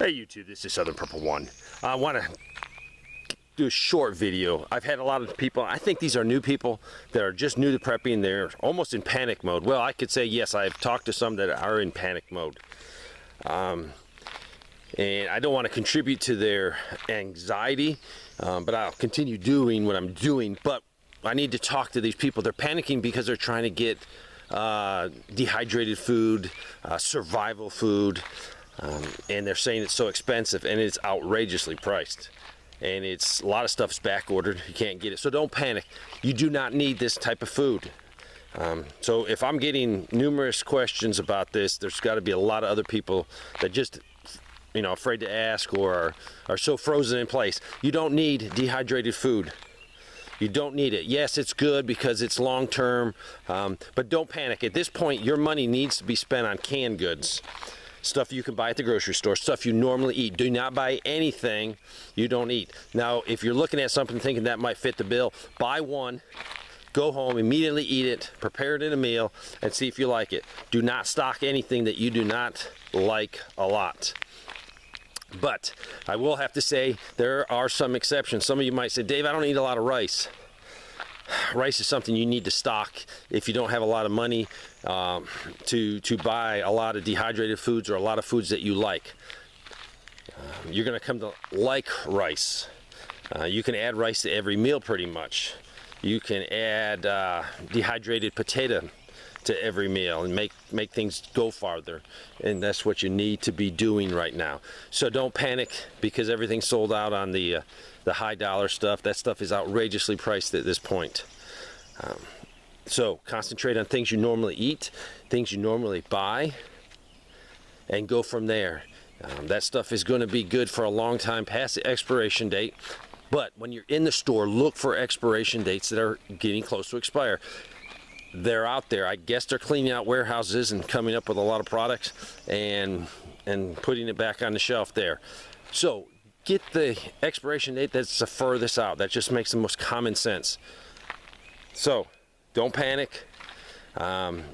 Hey YouTube, this is Southern Purple One. I want to do a short video. I've had a lot of people, I think these are new people that are just new to prepping. They're almost in panic mode. Well, I could say yes, I've talked to some that are in panic mode. And I don't want to contribute to their anxiety, but I'll continue doing what I'm doing. But I need to talk to these people. They're panicking because they're trying to get dehydrated food, survival food. And they're saying it's so expensive, and it's outrageously priced, and it's a lot of stuff's back ordered. You can't get it, so don't panic. You do not need this type of food. So if I'm getting numerous questions about this, there's got to be a lot of other people that just, you know, afraid to ask or are so frozen in place. You don't need dehydrated food. You don't need it. Yes, it's good because it's long term, but don't panic. At this point, your money needs to be spent on canned goods. Stuff you can buy at the grocery store, stuff you normally eat. Do not buy anything you don't eat. Now, if you're looking at something thinking that might fit the bill, buy one, go home, immediately eat it, prepare it in a meal, and see if you like it. Do not stock anything that you do not like a lot. But I will have to say there are some exceptions. Some of you might say, Dave, I don't eat a lot of rice. Rice is something you need to stock if you don't have a lot of money to buy a lot of dehydrated foods or a lot of foods that you like. You're going to come to like rice. You can add rice to every meal pretty much. You can add dehydrated potato to every meal and make things go farther, and that's what you need to be doing right now. So don't panic because everything's sold out on the high dollar stuff. That stuff is outrageously priced at this point. So concentrate on things you normally eat, things you normally buy, and go from there. That stuff is going to be good for a long time past the expiration date, but when you're in the store, look for expiration dates that are getting close to expire. They're out there. I guess they're cleaning out warehouses and coming up with a lot of products and putting it back on the shelf there. So get the expiration date that's the furthest out. That just makes the most common sense. So don't panic.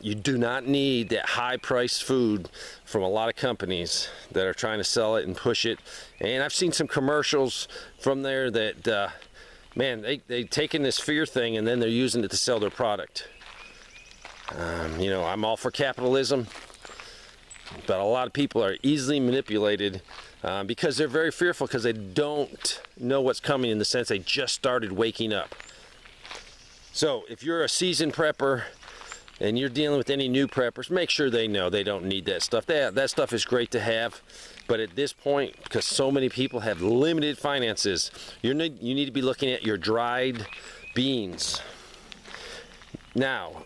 You do not need that high priced food from a lot of companies that are trying to sell it and push it. And I've seen some commercials from there that man, they've taken this fear thing and then they're using it to sell their product. You know, I'm all for capitalism, but a lot of people are easily manipulated because they're very fearful because they don't know what's coming, in the sense they just started waking up. So if you're a seasoned prepper and you're dealing with any new preppers, make sure they know they don't need that stuff. That stuff is great to have, but at this point, because so many people have limited finances, you need to be looking at your dried beans. Now,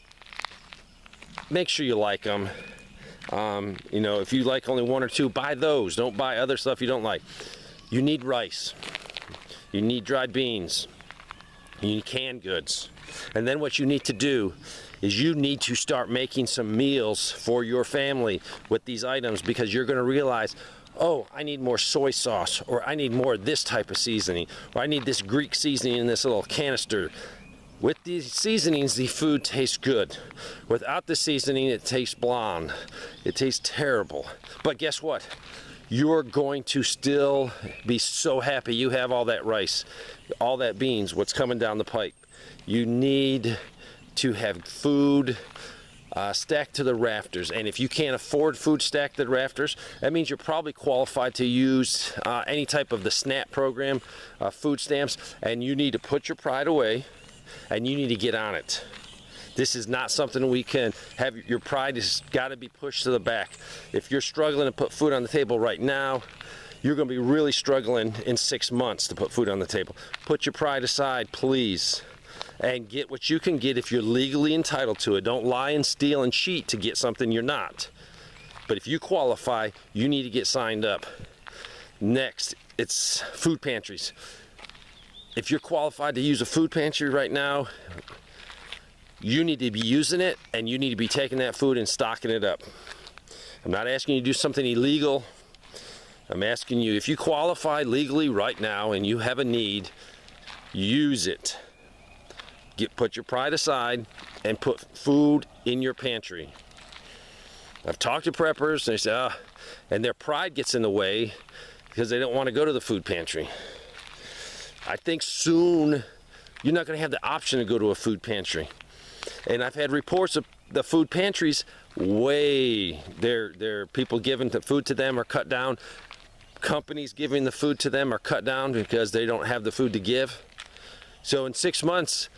make sure you like them. You know, if you like only one or two, buy those. Don't buy other stuff you don't like. You need rice. You need dried beans. You need canned goods. And then what you need to do is you need to start making some meals for your family with these items, because you're going to realize, oh, I need more soy sauce, or I need more of this type of seasoning, or I need this Greek seasoning in this little canister. With these seasonings, the food tastes good. Without the seasoning, it tastes blonde. It tastes terrible. But guess what? You're going to still be so happy you have all that rice, all that beans, what's coming down the pipe. You need to have food stacked to the rafters. And if you can't afford food stacked to the rafters, that means you're probably qualified to use any type of the SNAP program, food stamps, and you need to put your pride away. And you need to get on it. This is not something we can have. Your pride has got to be pushed to the back. If you're struggling to put food on the table right now, you're going to be really struggling in 6 months to put food on the table. Put your pride aside, please, and get what you can get if you're legally entitled to it. Don't lie and steal and cheat to get something you're not. But if you qualify, you need to get signed up. Next, it's food pantries. If you're qualified to use a food pantry right now, you need to be using it, and you need to be taking that food and stocking it up. I'm not asking you to do something illegal. I'm asking you, if you qualify legally right now and you have a need, use it. Put your pride aside and put food in your pantry. I've talked to preppers, and they say, and their pride gets in the way because they don't want to go to the food pantry. I think soon you're not going to have the option to go to a food pantry. And I've had reports of the food pantries, their people giving the food to them are cut down. Companies giving the food to them are cut down because they don't have the food to give. So in 6 months,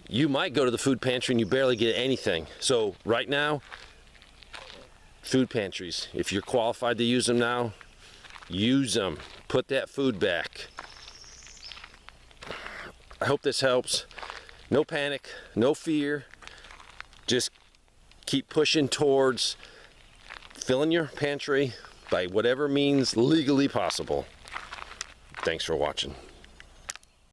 you might go to the food pantry and you barely get anything. So right now, food pantries, if you're qualified to use them now, use them. Put that food back. I hope this helps. No panic, no fear. Just keep pushing towards filling your pantry by whatever means legally possible. Thanks for watching.